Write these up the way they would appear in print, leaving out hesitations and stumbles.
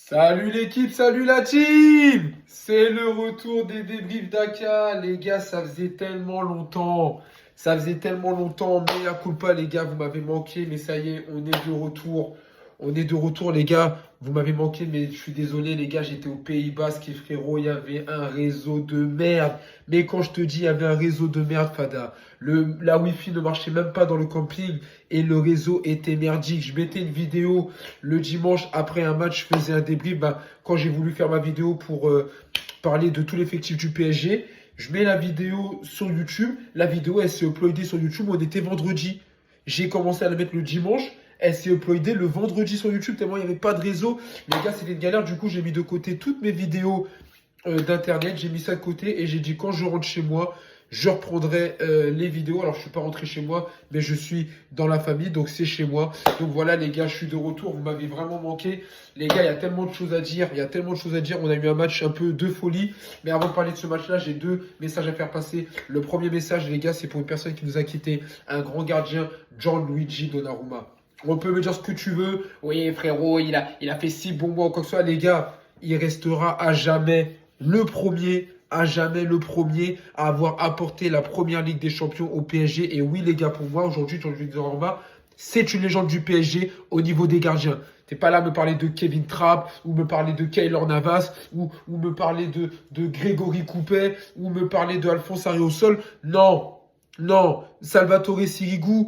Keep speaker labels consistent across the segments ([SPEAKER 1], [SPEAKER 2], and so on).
[SPEAKER 1] Salut l'équipe, salut la team! C'est le retour des débriefs d'Aka. Les gars, ça faisait tellement longtemps. Ça faisait tellement longtemps. Mea culpa, les gars, vous m'avez manqué. Mais ça y est, on est de retour. On est de retour, les gars. Vous m'avez manqué, mais je suis désolé, les gars. J'étais au Pays Basque et frérot, il y avait un réseau de merde. Mais quand je te dis, il y avait un réseau de merde, Fada. La Wi-Fi ne marchait même pas dans le camping et le réseau était merdique. Je mettais une vidéo le dimanche après un match, je faisais un débrief. Quand j'ai voulu faire ma vidéo pour parler de tout l'effectif du PSG, je mets la vidéo sur YouTube. La vidéo, elle s'est uploadée sur YouTube. On était vendredi. J'ai commencé à la mettre le dimanche. Elle s'est uploadée le vendredi sur YouTube tellement il n'y avait pas de réseau. Les gars, c'était une galère. Du coup, j'ai mis de côté toutes mes vidéos d'internet. J'ai mis ça de côté et j'ai dit quand je rentre chez moi, je reprendrai les vidéos. Alors, je suis pas rentré chez moi, mais je suis dans la famille, donc c'est chez moi. Donc voilà, les gars, je suis de retour. Vous m'avez vraiment manqué. Les gars, il y a tellement de choses à dire. Il y a tellement de choses à dire. On a eu un match un peu de folie. Mais avant de parler de ce match-là, j'ai deux messages à faire passer. Le premier message, les gars, c'est pour une personne qui nous a quitté, un grand gardien, Gianluigi Donnarumma. On peut me dire ce que tu veux. Oui, frérot, il a fait 6 bons mois ou quoi que ce soit. Les gars, il restera à jamais le premier à avoir apporté la première Ligue des Champions au PSG. Et oui, les gars, pour moi, aujourd'hui, Gianluigi Donnarumma, c'est une légende du PSG au niveau des gardiens. T'es pas là à me parler de Kevin Trapp, ou me parler de Keylor Navas, ou me parler de Grégory Coupet, ou me parler de Alphonse Areola. Non, non, Salvatore Sirigu.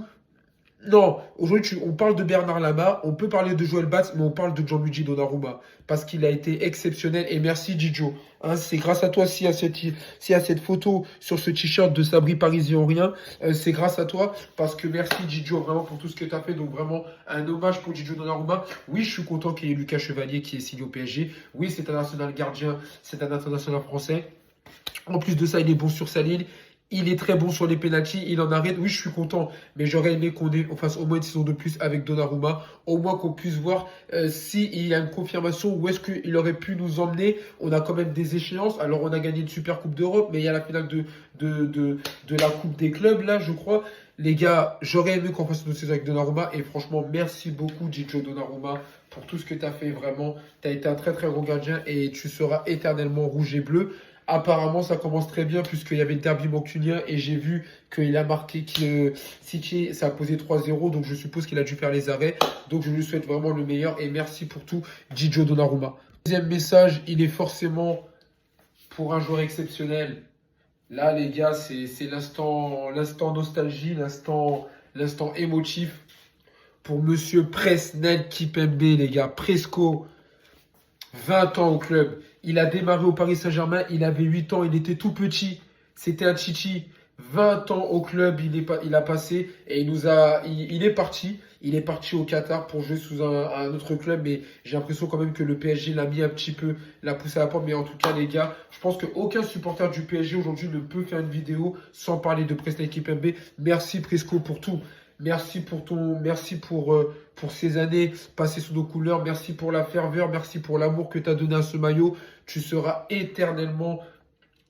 [SPEAKER 1] Non, aujourd'hui, on parle de Bernard Lama, on peut parler de Joël Batz, mais on parle de Gianluigi Donnarumma parce qu'il a été exceptionnel. Et merci, Didio. Hein, c'est grâce à toi s'il y a cette photo sur ce t-shirt de Sabri Parisien rien. C'est grâce à toi parce que merci, Didio, vraiment pour tout ce que tu as fait. Donc, vraiment, un hommage pour Didio Donnarumma. Oui, je suis content qu'il y ait Lucas Chevalier qui est signé au PSG. Oui, c'est un national gardien, c'est un international français. En plus de ça, il est bon sur sa ligne. Il est très bon sur les pénaltys, il en arrête. Oui, je suis content, mais j'aurais aimé on fasse au moins une saison de plus avec Donnarumma. Au moins qu'on puisse voir s'il y a une confirmation, où est-ce qu'il aurait pu nous emmener. On a quand même des échéances. Alors, on a gagné une Super Coupe d'Europe, mais il y a la finale de la Coupe des clubs, là, je crois. Les gars, j'aurais aimé qu'on fasse une saison avec Donnarumma. Et franchement, merci beaucoup, Gigio Donnarumma, pour tout ce que tu as fait. Vraiment, tu as été un très, très bon gardien et tu seras éternellement rouge et bleu. Apparemment, ça commence très bien puisqu'il y avait le derby mancunien et j'ai vu qu'il a marqué que City, ça a posé 3-0. Donc, je suppose qu'il a dû faire les arrêts. Donc, je lui souhaite vraiment le meilleur et merci pour tout, Gigio Donnarumma. Deuxième message, il est forcément pour un joueur exceptionnel. Là, les gars, c'est l'instant nostalgie, l'instant émotif pour Monsieur Presnel Kipembe, les gars. Presco, 20 ans au club. Il a démarré au Paris Saint-Germain, il avait 8 ans, il était tout petit. C'était un chichi. 20 ans au club, il a passé et il est parti. Il est parti au Qatar pour jouer sous un autre club, mais j'ai l'impression quand même que le PSG l'a mis un petit peu, l'a poussé à la porte. Mais en tout cas, les gars, je pense qu'aucun supporter du PSG aujourd'hui ne peut faire une vidéo sans parler de Presnel Kipembe. Merci Presco pour tout. Merci pour ces années passées sous nos couleurs. Merci pour la ferveur. Merci pour l'amour que tu as donné à ce maillot. Tu seras éternellement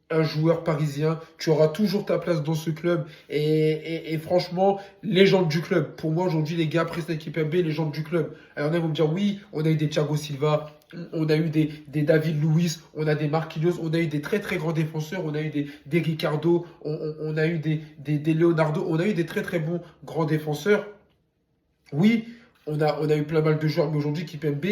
[SPEAKER 1] un joueur parisien. Tu auras toujours ta place dans ce club. Et franchement, légende du club. Pour moi, aujourd'hui, les gars, Presnel Kipembe, légende du club. Alors, il y en a qui vont me dire, oui, on a eu des Thiago Silva. On a eu des David Luiz, on a des Marquinhos, on a eu des très très grands défenseurs, on a eu des Ricardo, on a eu des Leonardo, on a eu des très très bons grands défenseurs. Oui, on a eu plein mal de joueurs, mais aujourd'hui, Kipembe,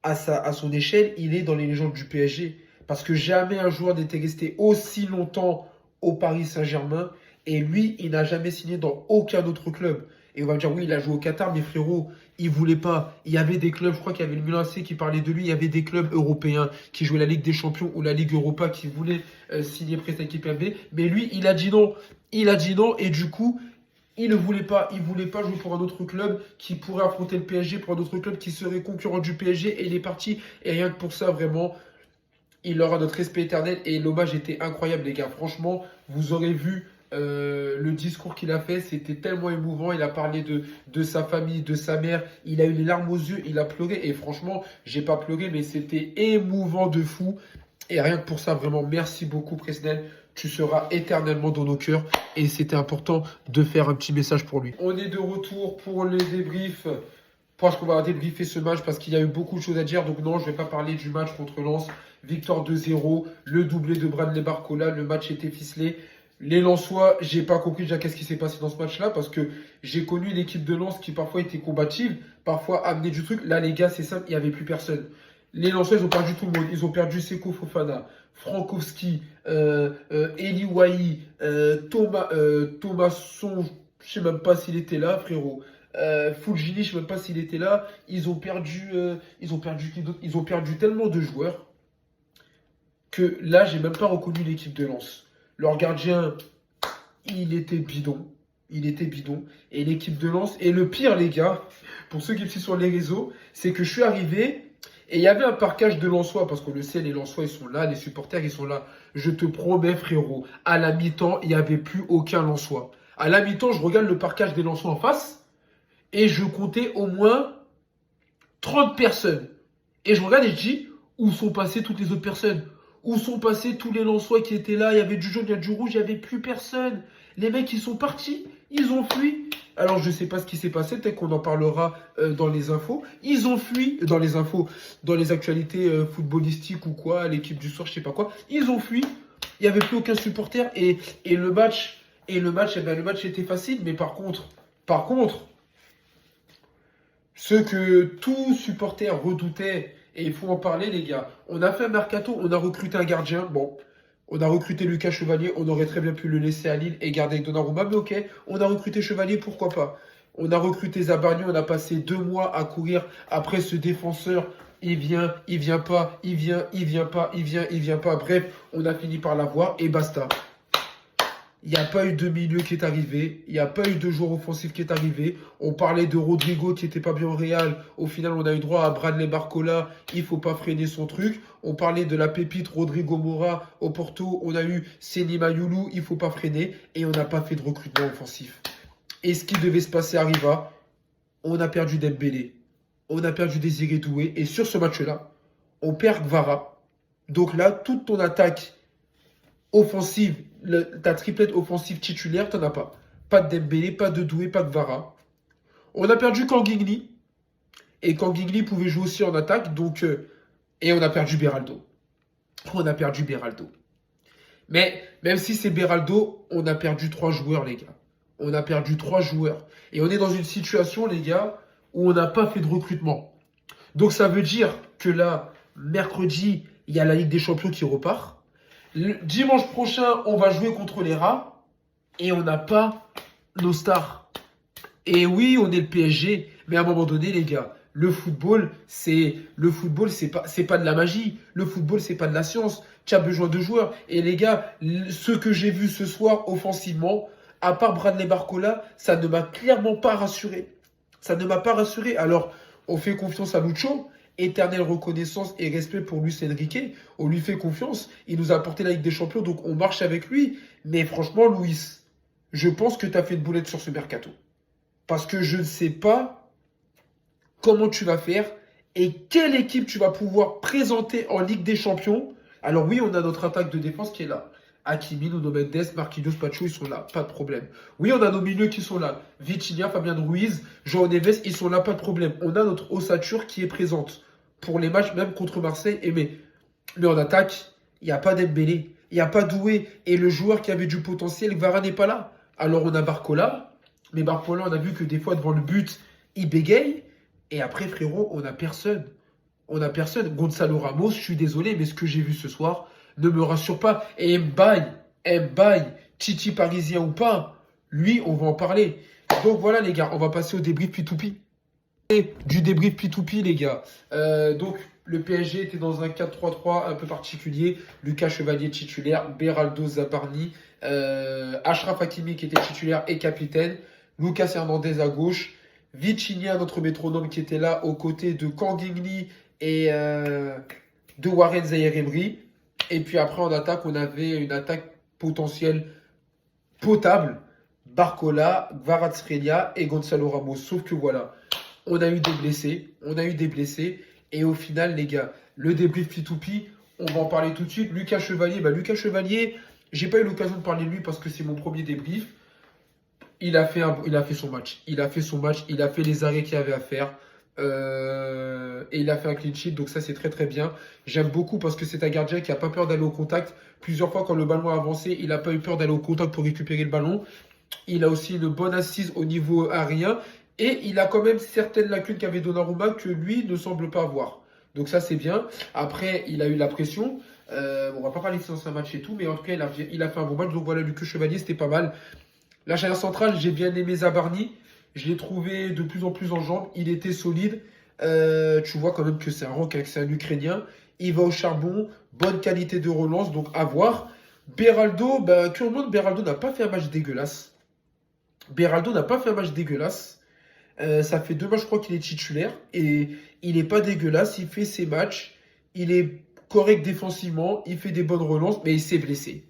[SPEAKER 1] à son échelle, il est dans les légendes du PSG. Parce que jamais un joueur n'était resté aussi longtemps au Paris Saint-Germain. Et lui, il n'a jamais signé dans aucun autre club. Et on va me dire, oui, il a joué au Qatar, mais frérot, il voulait pas. Il y avait des clubs, je crois qu'il y avait le Milan AC qui parlait de lui. Il y avait des clubs européens qui jouaient la Ligue des Champions ou la Ligue Europa qui voulaient signer Presnel Kipembe. Mais lui, il a dit non. Il a dit non. Et du coup, il ne voulait pas. Il voulait pas jouer pour un autre club qui pourrait affronter le PSG, pour un autre club qui serait concurrent du PSG. Et il est parti. Et rien que pour ça, vraiment, il aura notre respect éternel. Et l'hommage était incroyable, les gars. Franchement, vous aurez vu le discours qu'il a fait, c'était tellement émouvant. Il a parlé de sa famille, de sa mère. Il a eu les larmes aux yeux, il a pleuré. Et franchement, j'ai pas pleuré, mais c'était émouvant de fou. Et rien que pour ça, vraiment, merci beaucoup, Presnel. Tu seras éternellement dans nos cœurs. Et c'était important de faire un petit message pour lui. On est de retour pour les débriefs pense qu'on va débriefer ce match parce qu'il y a eu beaucoup de choses à dire. Donc non, je ne vais pas parler du match contre Lens. Victoire 2-0, le doublé de Bradley Barcola, le match était ficelé. Les Lensois, j'ai pas compris déjà qu'est-ce qui s'est passé dans ce match-là parce que j'ai connu l'équipe de Lens qui parfois était combative, parfois amenait du truc. Là, les gars, c'est simple, il n'y avait plus personne. Les Lensois, ils ont perdu tout le monde. Ils ont perdu Seko Fofana, Frankowski, Eli Wahi, Thomasson, je sais même pas s'il était là, frérot. Fulgini, je sais même pas s'il était là. Ils ont perdu tellement de joueurs que là, j'ai même pas reconnu l'équipe de Lens. Leur gardien, il était bidon. Il était bidon. Et l'équipe de Lens. Et le pire, les gars, pour ceux qui me suivent sur les réseaux, c'est que je suis arrivé et il y avait un parquage de Lensois. Parce qu'on le sait, les Lensois, ils sont là. Les supporters, ils sont là. Je te promets, frérot, à la mi-temps, il n'y avait plus aucun Lensois. À la mi-temps, je regarde le parquage des Lensois en face et je comptais au moins 30 personnes. Et je regarde et je dis, où sont passées toutes les autres personnes? Où sont passés tous les Lensois qui étaient là? Il y avait du jaune, il y a du rouge, il n'y avait plus personne. Les mecs, ils sont partis, ils ont fui. Alors, je ne sais pas ce qui s'est passé, peut-être qu'on en parlera dans les infos. Ils ont fui, dans les infos, dans les actualités footballistiques ou quoi, l'équipe du soir, je ne sais pas quoi. Ils ont fui, il n'y avait plus aucun supporter et le match, le match était facile. Mais par contre, ce que tout supporter redoutait, et il faut en parler, les gars. On a fait un mercato, on a recruté un gardien. Bon, on a recruté Lucas Chevalier. On aurait très bien pu le laisser à Lille et garder Donnarumma. Mais ok, on a recruté Chevalier, pourquoi pas. On a recruté Zabarni. On a passé 2 mois à courir après ce défenseur. Il vient pas, il vient pas. Bref, on a fini par l'avoir et basta. Il n'y a pas eu de milieu qui est arrivé. Il n'y a pas eu de joueur offensif qui est arrivé. On parlait de Rodrigo qui n'était pas bien au Real. Au final, on a eu droit à Bradley Barcola. Il ne faut pas freiner son truc. On parlait de la pépite Rodrigo Mora au Porto. On a eu Seny Mayulu. Il ne faut pas freiner. Et on n'a pas fait de recrutement offensif. Et ce qui devait se passer arriva. On a perdu Dembélé. On a perdu Désiré Doué. Et sur ce match-là, on perd Gvara. Donc là, toute ton attaque offensive, ta triplette offensive titulaire, t'en as pas. Pas de Dembélé, pas de Doué, pas de Vara. On a perdu Kangingli. Et Kangingli pouvait jouer aussi en attaque. Donc, et on a perdu Beraldo. On a perdu Beraldo. Mais même si c'est Beraldo, on a perdu 3 joueurs, les gars. On a perdu 3 joueurs. Et on est dans une situation, les gars, où on n'a pas fait de recrutement. Donc ça veut dire que là, mercredi, il y a la Ligue des Champions qui repart. Le dimanche prochain, on va jouer contre les rats et on n'a pas nos stars. Et oui, on est le PSG, mais à un moment donné, les gars, le football, c'est pas de la magie. Le football, c'est pas de la science. Tu as besoin de joueurs. Et les gars, ce que j'ai vu ce soir offensivement, à part Bradley Barcola, ça ne m'a clairement pas rassuré. Ça ne m'a pas rassuré. Alors, on fait confiance à Lucho. Éternelle reconnaissance et respect pour Luis Enrique. On lui fait confiance. Il nous a apporté la Ligue des Champions, donc on marche avec lui. Mais franchement, Luis, je pense que tu as fait une boulette sur ce mercato. Parce que je ne sais pas comment tu vas faire et quelle équipe tu vas pouvoir présenter en Ligue des Champions. Alors oui, on a notre attaque de défense qui est là. Hakimi, Nuno Mendes, Marquinhos, Pacho, ils sont là, pas de problème. Oui, on a nos milieux qui sont là. Vitinha, Fabien Ruiz, João Neves, ils sont là, pas de problème. On a notre ossature qui est présente pour les matchs, même contre Marseille. Mais en attaque, il n'y a pas Dembélé, il n'y a pas Doué. Et le joueur qui avait du potentiel, Gvara n'est pas là. Alors on a Barcola, mais Barcola, on a vu que des fois, devant le but, il bégaye. Et après, frérot, on n'a personne. On n'a personne. Gonzalo Ramos, je suis désolé, mais ce que j'ai vu ce soir ne me rassure pas. Et Mbaye, Titi parisien ou pas, lui, on va en parler. Donc voilà, les gars, on va passer au débrief P2P. Et du débrief P2P, les gars. Donc, le PSG était dans un 4-3-3 un peu particulier. Lucas Chevalier titulaire, Beraldo Zabarni, Achraf Hakimi qui était titulaire et capitaine, Lucas Hernandez à gauche, Vitinha, notre métronome qui était là aux côtés de Kangingli et de Warren Zaïre-Emery. Et puis après, en attaque, on avait une attaque potentielle potable. Barcola, Kvaratskhelia et Gonzalo Ramos. Sauf que voilà, on a eu des blessés. Et au final, les gars, le débrief P2P, on va en parler tout de suite. Lucas Chevalier, j'ai pas eu l'occasion de parler de lui parce que c'est mon premier débrief. Il a fait son match. Il a fait les arrêts qu'il avait à faire. Et il a fait un clean sheet, donc ça c'est très très bien. J'aime beaucoup parce que c'est un gardien qui n'a pas peur d'aller au contact. Plusieurs fois quand le ballon a avancé, il n'a pas eu peur d'aller au contact pour récupérer le ballon. Il a aussi une bonne assise au niveau aérien. Et il a quand même certaines lacunes qu'avait Donnarumma que lui ne semble pas avoir. Donc ça c'est bien. Après, il a eu la pression. On va pas parler de ses anciens matchs et tout, mais en tout cas, il a fait un bon match. Donc voilà, Lucas Chevalier, c'était pas mal. La charnière centrale, j'ai bien aimé Zabarni. Je l'ai trouvé de plus en plus en jambes. Il était solide. Tu vois quand même que c'est un rank, c'est un Ukrainien. Il va au charbon. Bonne qualité de relance, donc à voir. Beraldo, bah, curieusement, Beraldo n'a pas fait un match dégueulasse. Beraldo n'a pas fait un match dégueulasse. Ça fait 2 matchs, je crois qu'il est titulaire. Et il n'est pas dégueulasse. Il fait ses matchs. Il est correct défensivement. Il fait des bonnes relances, mais il s'est blessé.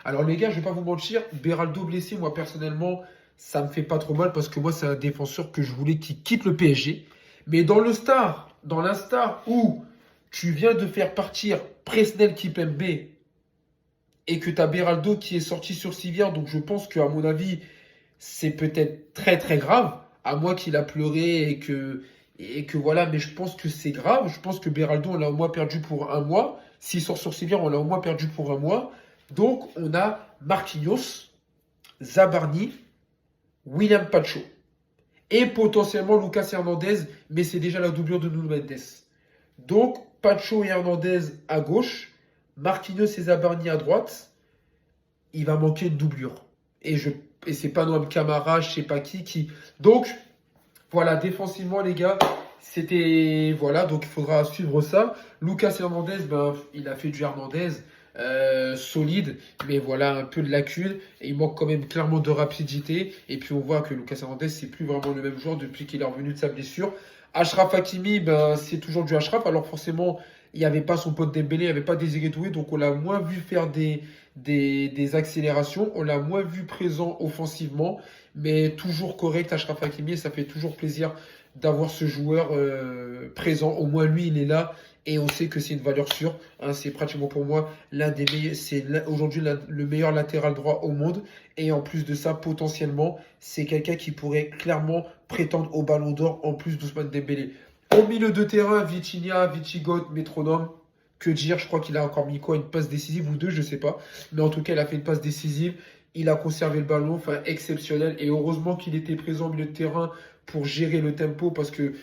[SPEAKER 1] Alors les gars, je vais pas vous mentir, Beraldo blessé, moi personnellement, ça me fait pas trop mal parce que moi c'est un défenseur que je voulais qu'il quitte le PSG. Mais dans l'instar où tu viens de faire partir Presnel Kipembe et que tu as Beraldo qui est sorti sur civière, donc je pense qu'à mon avis, c'est peut-être très très grave, à moins qu'il a pleuré et que voilà, mais je pense que c'est grave. Je pense que Beraldo, on l'a au moins perdu pour un mois. S'il sort sur civière, on l'a au moins perdu pour un mois. Donc, on a Marquinhos, Zabarni, William Pacho et potentiellement Lucas Hernandez, mais c'est déjà la doublure de Nuno Mendes. Donc, Pacho et Hernandez à gauche, Marquinhos et Zabarni à droite. Il va manquer une doublure. Et c'est pas Noam Camara, je sais pas qui. Donc, voilà, défensivement, les gars, c'était. Voilà, donc il faudra suivre ça. Lucas Hernandez, ben, il a fait du Hernandez. Solide, mais voilà, un peu de lacunes. Et il manque quand même clairement de rapidité. Et puis on voit que Lucas Hernandez, c'est plus vraiment le même joueur depuis qu'il est revenu de sa blessure. Achraf Hakimi, ben, c'est toujours du Achraf. Alors forcément, il n'y avait pas son pote Dembélé, il n'y avait pas Désiré Doué, donc on l'a moins vu faire des accélérations. On l'a moins vu présent offensivement, mais toujours correct Achraf Hakimi. Et ça fait toujours plaisir d'avoir ce joueur présent. Au moins lui, il est là. Et on sait que c'est une valeur sûre. Hein, c'est pratiquement pour moi l'un des meilleurs. C'est aujourd'hui le meilleur latéral droit au monde. Et en plus de ça, potentiellement, c'est quelqu'un qui pourrait clairement prétendre au Ballon d'Or en plus d'Ousmane Dembélé. Au milieu de terrain, Vitinha, Vichigot, métronome. Que dire? Je crois qu'il a encore mis quoi? Une passe décisive ou deux, je sais pas. Mais en tout cas, il a fait une passe décisive. Il a conservé le ballon, enfin exceptionnel. Et heureusement qu'il était présent au milieu de terrain pour gérer le tempo parce que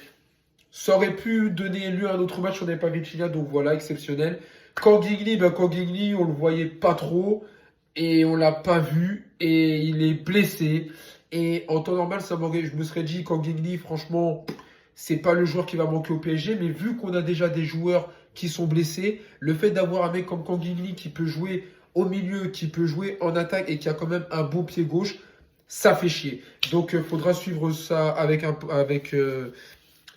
[SPEAKER 1] ça aurait pu donner lieu à un autre match si on n'avait pas Vitinha, donc voilà, exceptionnel. Kangigli, on le voyait pas trop et on l'a pas vu et il est blessé. Et en temps normal, je me serais dit, Kangigli, franchement, c'est pas le joueur qui va manquer au PSG, mais vu qu'on a déjà des joueurs qui sont blessés, le fait d'avoir un mec comme Kangigli qui peut jouer au milieu, qui peut jouer en attaque et qui a quand même un bon pied gauche, ça fait chier. Donc, il faudra suivre ça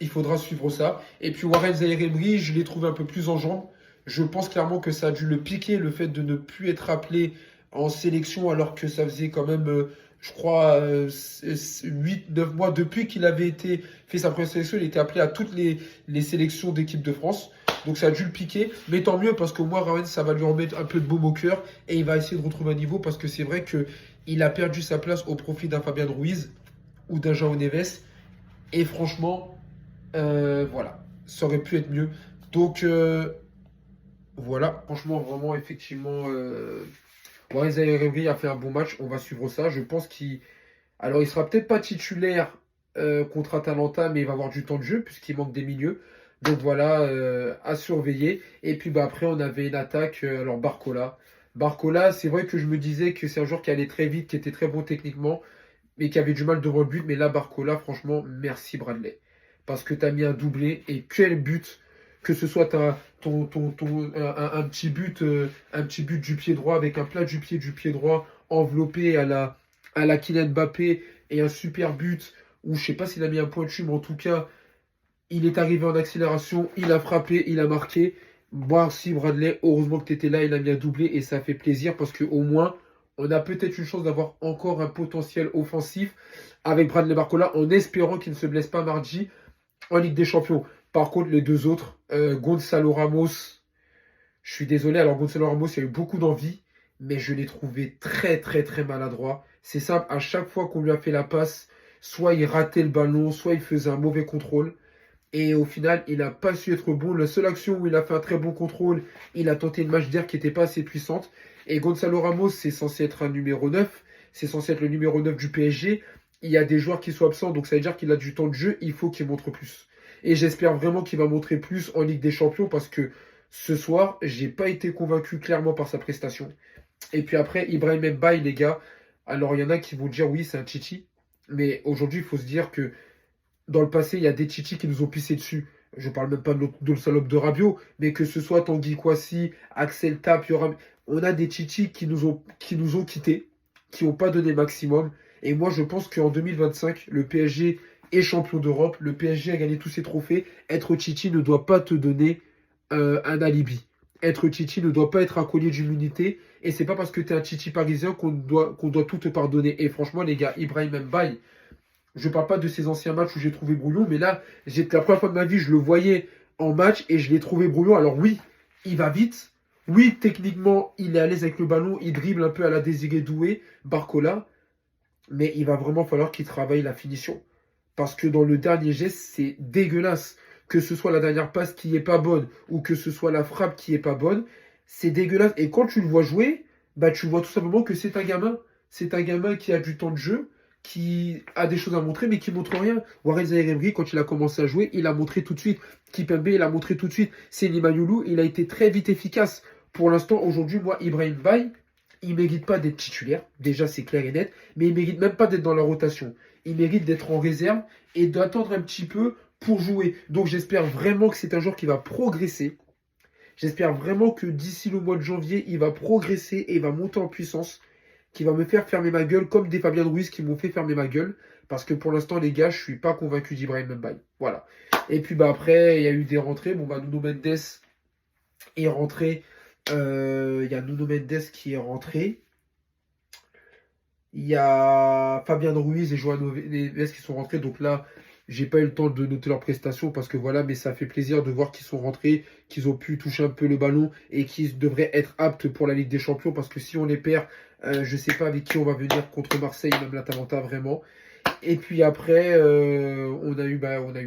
[SPEAKER 1] il faudra suivre ça. Et puis Warren Zaïre-Emery, je l'ai trouvé un peu plus en jambes. Je pense clairement que ça a dû le piquer, le fait de ne plus être appelé en sélection, alors que ça faisait quand même, je crois, 8-9 mois depuis qu'il avait fait sa première sélection. Il était appelé à toutes les sélections d'équipe de France. Donc ça a dû le piquer. Mais tant mieux, parce qu'au moins, Warren, ça va lui remettre un peu de baume au cœur. Et il va essayer de retrouver un niveau, parce que c'est vrai qu'il a perdu sa place au profit d'un Fabien Ruiz ou d'un João Neves. Et franchement, voilà, ça aurait pu être mieux. Donc voilà, franchement, vraiment, effectivement, Warren Zaïre-Emery a fait un bon match. On va suivre ça. Je pense alors, il sera peut-être pas titulaire contre Atalanta, mais il va avoir du temps de jeu puisqu'il manque des milieux. Donc voilà, à surveiller. Et puis bah, après, on avait une attaque. Alors Barcola. Barcola, c'est vrai que je me disais que c'est un joueur qui allait très vite, qui était très bon techniquement, mais qui avait du mal devant le but. Mais là, Barcola, franchement, merci Bradley. Parce que tu as mis un doublé et quel but! Que ce soit un petit but du pied droit avec un plat du pied droit enveloppé à la Kylian Mbappé et un super but où je sais pas s'il a mis un pointu, mais en tout cas, il est arrivé en accélération, il a frappé, il a marqué. Merci Bradley, heureusement que tu étais là, il a bien doublé et ça fait plaisir parce qu'au moins, on a peut-être une chance d'avoir encore un potentiel offensif avec Bradley Barcola en espérant qu'il ne se blesse pas mardi en Ligue des Champions. Par contre, les deux autres, Gonzalo Ramos, je suis désolé, alors Gonzalo Ramos, il y a eu beaucoup d'envie, mais je l'ai trouvé très très très maladroit. C'est simple, à chaque fois qu'on lui a fait la passe, soit il ratait le ballon, soit il faisait un mauvais contrôle. Et au final, il n'a pas su être bon. La seule action où il a fait un très bon contrôle, il a tenté une match d'air qui n'était pas assez puissante. Et Gonzalo Ramos, c'est censé être un numéro 9. C'est censé être le numéro 9 du PSG. Il y a des joueurs qui sont absents, donc ça veut dire qu'il a du temps de jeu. Il faut qu'il montre plus. Et j'espère vraiment qu'il va montrer plus en Ligue des Champions parce que ce soir, j'ai pas été convaincu clairement par sa prestation. Et puis après, Ibrahim Mbaye, les gars. Alors, il y en a qui vont dire oui, c'est un Chichi. Mais aujourd'hui, il faut se dire que dans le passé, il y a des Chichi qui nous ont pissé dessus. Je parle même pas de le salope de Rabiot, mais que ce soit Tanguy Kouassi, Axel Tap, Yoram, on a des Chichi qui nous ont quittés, qui n'ont pas donné maximum. Et moi, je pense qu'en 2025, le PSG est champion d'Europe, le PSG a gagné tous ses trophées. Être Chichi ne doit pas te donner un alibi. Être Chichi ne doit pas être un collier d'immunité. Et c'est pas parce que tu es un Chichi parisien qu'on doit tout te pardonner. Et franchement, les gars, Ibrahim Mbaye, je parle pas de ces anciens matchs où j'ai trouvé brouillon, mais là, la première fois de ma vie, je le voyais en match et je l'ai trouvé brouillon. Alors oui, il va vite. Oui, techniquement, il est à l'aise avec le ballon. Il dribble un peu à la Désiré Doué, Barcola. Mais il va vraiment falloir qu'il travaille la finition. Parce que dans le dernier geste, c'est dégueulasse. Que ce soit la dernière passe qui est pas bonne ou que ce soit la frappe qui est pas bonne, c'est dégueulasse. Et quand tu le vois jouer, bah tu vois tout simplement que c'est un gamin. C'est un gamin qui a du temps de jeu, qui a des choses à montrer, mais qui montre rien. Warren Zaïre-Emery, quand il a commencé à jouer, il a montré tout de suite. Kipembe, il a montré tout de suite. Seny Mayulu, il a été très vite efficace. Pour l'instant, aujourd'hui, moi, Ibrahim Baye, il ne mérite pas d'être titulaire. Déjà, c'est clair et net. Mais il ne mérite même pas d'être dans la rotation. Il mérite d'être en réserve et d'attendre un petit peu pour jouer. Donc, j'espère vraiment que c'est un joueur qui va progresser. J'espère vraiment que d'ici le mois de janvier, il va progresser et il va monter en puissance, qui va me faire fermer ma gueule, comme des Fabien Ruiz qui m'ont fait fermer ma gueule. Parce que pour l'instant, les gars, je suis pas convaincu d'Ibrahim Mbaye. Voilà. Et puis bah après, il y a eu des rentrées. Bon, bah Nuno Mendes est rentré. Il y a Nuno Mendes qui est rentré. Il y a Fabien Ruiz et João Neves qui sont rentrés. Donc là, j'ai pas eu le temps de noter leurs prestations parce que voilà, mais ça fait plaisir de voir qu'ils sont rentrés, qu'ils ont pu toucher un peu le ballon et qu'ils devraient être aptes pour la Ligue des Champions parce que si on les perd, je sais pas avec qui on va venir contre Marseille, même l'Atalanta vraiment. Et puis après, on a eu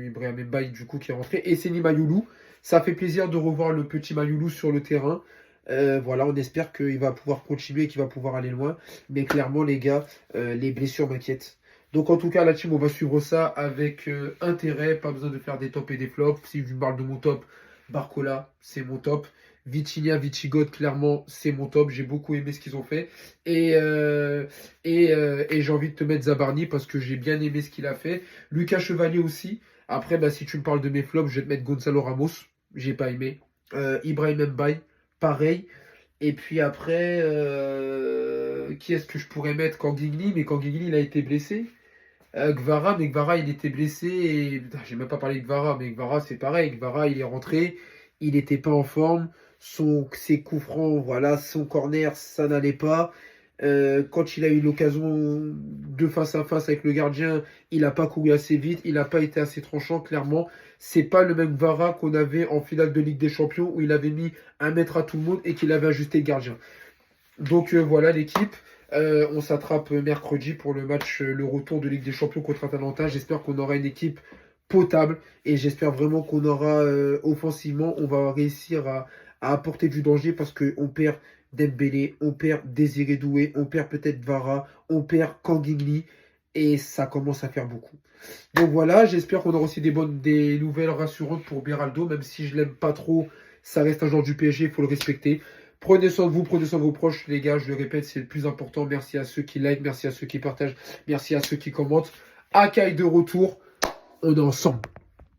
[SPEAKER 1] Ibrahim Mbaye du coup qui est rentré et Seny Mayulu. Ça fait plaisir de revoir le petit Mayulu sur le terrain. Voilà, on espère qu'il va pouvoir continuer et qu'il va pouvoir aller loin. Mais clairement, les gars, les blessures m'inquiètent. Donc, en tout cas, la team, on va suivre ça avec intérêt. Pas besoin de faire des tops et des flops. Si je vous parle de mon top, Barcola, c'est mon top. Vitinha, Vichigot, clairement, c'est mon top. J'ai beaucoup aimé ce qu'ils ont fait. Et j'ai envie de te mettre Zabarni parce que j'ai bien aimé ce qu'il a fait. Lucas Chevalier aussi. Après, bah, si tu me parles de mes flops, je vais te mettre Gonzalo Ramos. J'ai pas aimé. Ibrahim Mbaye. Pareil. Et puis après, qui est-ce que je pourrais mettre? Kangingli, mais Kangingli, il a été blessé. Gvara, mais Gvara, il était blessé. Et... Putain, j'ai même pas parlé de Gvara, mais Gvara, c'est pareil. Gvara, il est rentré. Il n'était pas en forme. Ses coups francs, voilà, son corner, ça n'allait pas. Quand il a eu l'occasion de face à face avec le gardien, il n'a pas couru assez vite, il n'a pas été assez tranchant, clairement. C'est pas le même Vara qu'on avait en finale de Ligue des Champions où il avait mis 1 mètre à tout le monde et qu'il avait ajusté le gardien. Donc voilà l'équipe. On s'attrape mercredi pour le match, le retour de Ligue des Champions contre Atalanta. J'espère qu'on aura une équipe potable et j'espère vraiment qu'on aura offensivement, on va réussir à apporter du danger parce qu'on perd Dembélé, on perd Désiré Doué, on perd peut-être Vara, on perd Kangingli et ça commence à faire beaucoup. Donc voilà, j'espère qu'on aura aussi des nouvelles rassurantes pour Beraldo, même si je l'aime pas trop, ça reste un joueur du PSG, il faut le respecter. Prenez soin de vous, prenez soin de vos proches, les gars, je le répète, c'est le plus important. Merci à ceux qui like, merci à ceux qui partagent, merci à ceux qui commentent. Akai de retour, on est ensemble.